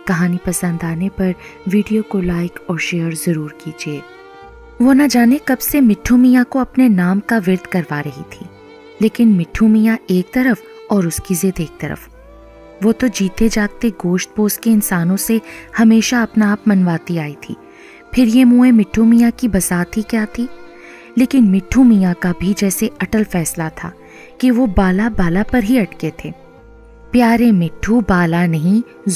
کہانی پسند آنے پر ویڈیو کو لائک اور شیئر ضرور کیجیے۔ وہ نہ جانے کب سے مٹھو میاں کو اپنے نام کا ورد کروا رہی تھی، لیکن مٹھو میاں ایک طرف اور اس کی ضد ایک طرف۔ وہ تو جیتے جاگتے گوشت پوش کے انسانوں سے ہمیشہ اپنا آپ منواتی آئی تھی، پھر یہ منہ مٹھو میاں کی بساط ہی کیا تھی؟ لیکن مٹھو میاں کا بھی جیسے اٹل فیصلہ تھا کہ وہ بالا بالا پر ہی اٹکے تھے۔ پیارے مٹھو بالا نہیں،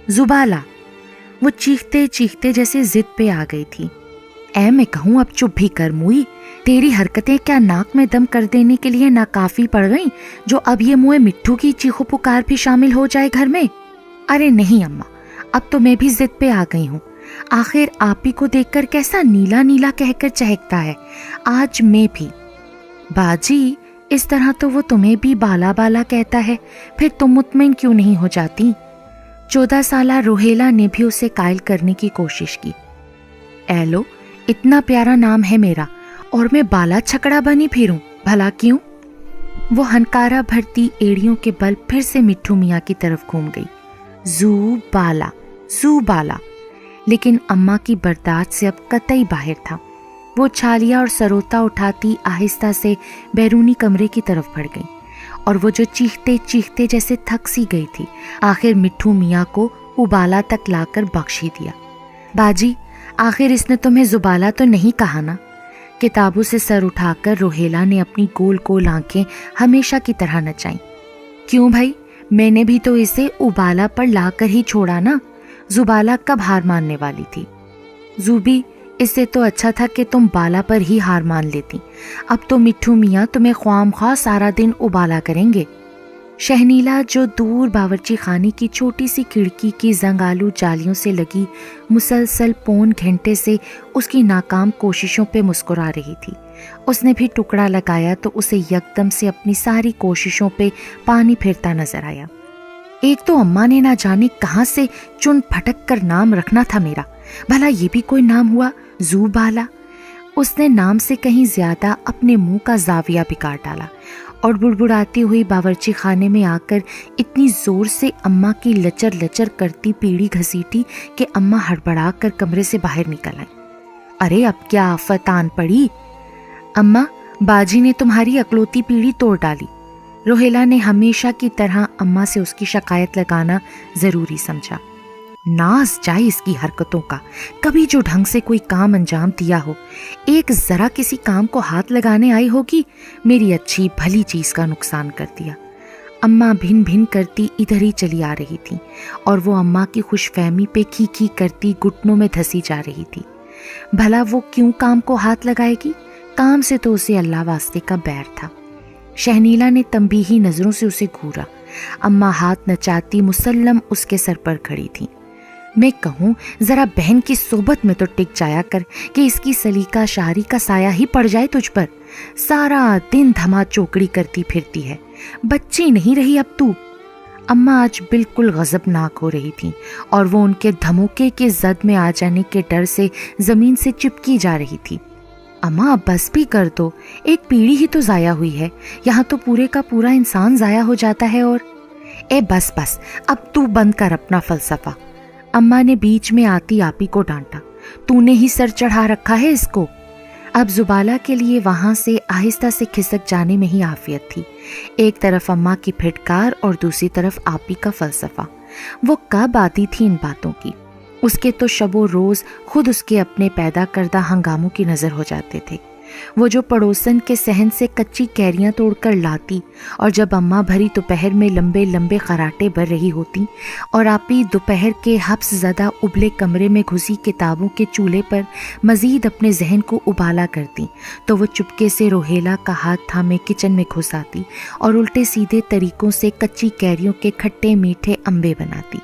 زبالا۔ وہ چیختے چیختے جیسے ضد پہ آ گئی تھی۔ اے میں کہوں اب چپ بھی کر موئی، تیری حرکتیں کیا ناک میں دم کر دینے کے لیے ناکافی پڑ گئیں جو اب یہ منہ مٹھو کی چیخو پکار بھی شامل ہو جائے گھر میں؟ ارے نہیں اماں، اب تو میں بھی ضد پہ آ گئی ہوں۔ آخر آپ ہی کو دیکھ کر کیسا نیلا نیلا کہہ کر چہکتا ہے، آج میں بھی۔ باجی اس طرح تو وہ تمہیں بھی بالا بالا کہتا ہے، پھر تم مطمئن کیوں نہیں ہو جاتی؟ 14 سالہ روہیلا نے بھی اسے قائل کرنے کی کوشش کی۔ اے لو، اتنا پیارا نام ہے میرا اور میں بالا چھکڑا بنی پھروں، بھلا کیوں؟ وہ ہنکارا بھرتی ایڑیوں کے بل پھر سے مٹھو میاں کی طرف گھوم گئی۔ زو بالا، لیکن اماں کی برداشت سے اب قطعی باہر تھا۔ وہ چھالیا اور سروتا اٹھاتی آہستہ سے بیرونی کمرے کی طرف بڑھ گئی، اور وہ جو چیختے چیختے جیسے تھک سی گئی تھی، آخر مٹھو میاں کو ابالا تک لا کر بخش ہی دیا۔ باجی آخر اس نے تمہیں زبالا تو نہیں کہا نا؟ کتابوں سے سر اٹھا کر روہیلا نے اپنی گول گول آنکھیں ہمیشہ کی طرح نچائیں۔ کیوں بھائی، میں نے بھی تو اسے ابالا پر لا کر ہی چھوڑا نا، زبالا کب ہار ماننے والی تھی؟ زوبی اس سے تو اچھا تھا کہ تم بالا پر ہی ہار مان لیتی، اب تو مٹھو میاں تمہیں خواہ مخواہ سارا دن ابالا کریں گے۔ شہنیلا جو دور باورچی خانے کی چھوٹی سی کھڑکی کی زنگالو جالیوں سے لگی مسلسل پون گھنٹے سے اس کی ناکام کوششوں پہ مسکرا رہی تھی، اس نے بھی ٹکڑا لگایا تو اسے یکدم سے اپنی ساری کوششوں پہ پانی پھرتا نظر آیا۔ ایک تو اماں نے نہ جانے کہاں سے چن پھٹک کر نام رکھنا تھا میرا، بھلا یہ بھی کوئی نام ہوا؟ زو بالا۔ اس نے نام سے کہیں زیادہ اپنے منہ کا زاویہ بگاڑ ڈالا اور بڑبڑاتی ہوئی باورچی خانے میں آ کر اتنی زور سے اماں کی لچر لچر کرتی پیڑھی گھسیٹی کہ اماں ہڑبڑا کر کمرے سے باہر نکل آئیں۔ ارے اب کیا آفت آن پڑی؟ اماں، باجی نے تمہاری اکلوتی پیڑھی توڑ ڈالی۔ روہیلا نے ہمیشہ کی طرح اماں سے اس کی شکایت لگانا ضروری سمجھا۔ ناز جائے اس کی حرکتوں کا، کبھی جو ڈھنگ سے کوئی کام انجام دیا ہو، ایک ذرا کسی کام کو ہاتھ لگانے آئی ہوگی، میری اچھی بھلی چیز کا نقصان کر دیا۔ اماں بھن بھن کرتی ادھر ہی چلی آ رہی تھی اور وہ اماں کی خوش فہمی پہ کھی کھی کرتی گھٹنوں میں دھسی جا رہی تھی۔ بھلا وہ کیوں کام کو ہاتھ لگائے گی؟ کام سے تو اسے اللہ واسطے کا بیر تھا۔ شہنیلا نے تنبیہی نظروں سے اسے گھورا۔ اماں ہاتھ نچاتی مسلم اس کے سر پر کھڑی تھی۔ میں کہوں ذرا بہن کی صحبت میں تو ٹک جایا کر کہ اس کی سلیقہ شاعری کا سایہ ہی پڑ جائے تجھ پر، سارا دن دھما چوکڑی کرتی پھرتی ہے، بچی نہیں رہی اب تو۔ اماں آج بالکل غضبناک ہو رہی تھی اور وہ ان کے دھموکے کے زد میں آ جانے کے ڈر سے زمین سے چپکی جا رہی تھی۔ اماں بس بھی کر دو، ایک پیڑھی ہی تو ضائع ہوئی ہے، یہاں تو پورے کا پورا انسان ضائع ہو جاتا ہے۔ اور اے بس اب تو بند کر اپنا فلسفہ، اماں نے بیچ میں آتی آپی کو ڈانٹا، تو نے ہی سر چڑھا رکھا ہے اس کو۔ اب زبالہ کے لیے وہاں سے آہستہ سے کھسک جانے میں ہی عافیت تھی، ایک طرف اماں کی پھٹکار اور دوسری طرف آپی کا فلسفہ۔ وہ کب آتی تھی ان باتوں کی؟ اس کے تو شب و روز خود اس کے اپنے پیدا کردہ ہنگاموں کی نظر ہو جاتے تھے۔ وہ جو پڑوسن کے صحن سے کچی کیریاں توڑ کر لاتی، اور جب اماں بھری دوپہر میں لمبے لمبے خراٹے بھر رہی ہوتی اور آپی دوپہر کے حبس زدہ ابلے کمرے میں گھسی کتابوں کے چولہے پر مزید اپنے ذہن کو ابالا کرتی، تو وہ چپکے سے روہیلا کا ہاتھ تھامے کچن میں گھس آتی اور الٹے سیدھے طریقوں سے کچی کیریوں کے کھٹے میٹھے امبے بناتی۔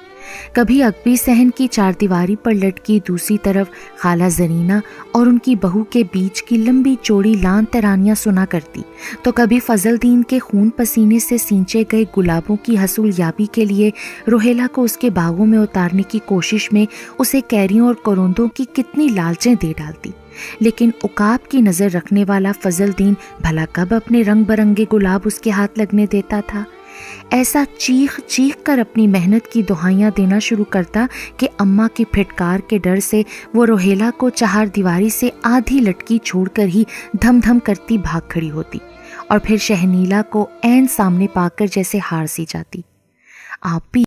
کبھی اکبی صحن کی چار دیواری پر لٹکی دوسری طرف خالہ زرینہ اور ان کی بہو کے بیچ کی لمبی چوڑی لان ترانیاں سنا کرتی، تو کبھی فضل دین کے خون پسینے سے سینچے گئے گلابوں کی حصول یابی کے لیے روہیلا کو اس کے باغوں میں اتارنے کی کوشش میں اسے کیریوں اور کروندوں کی کتنی لالچیں دے ڈالتی۔ لیکن عقاب کی نظر رکھنے والا فضل دین بھلا کب اپنے رنگ برنگے گلاب اس کے ہاتھ لگنے دیتا تھا؟ ایسا چیخ چیخ کر اپنی محنت کی دہائیاں دینا شروع کرتا کہ اماں کی پھٹکار کے ڈر سے وہ روہیلا کو چہار دیواری سے آدھی لٹکی چھوڑ کر ہی دھم دھم کرتی بھاگ کھڑی ہوتی اور پھر شہنیلا کو عین سامنے پا کر جیسے ہار سی جاتی۔ آپ بھی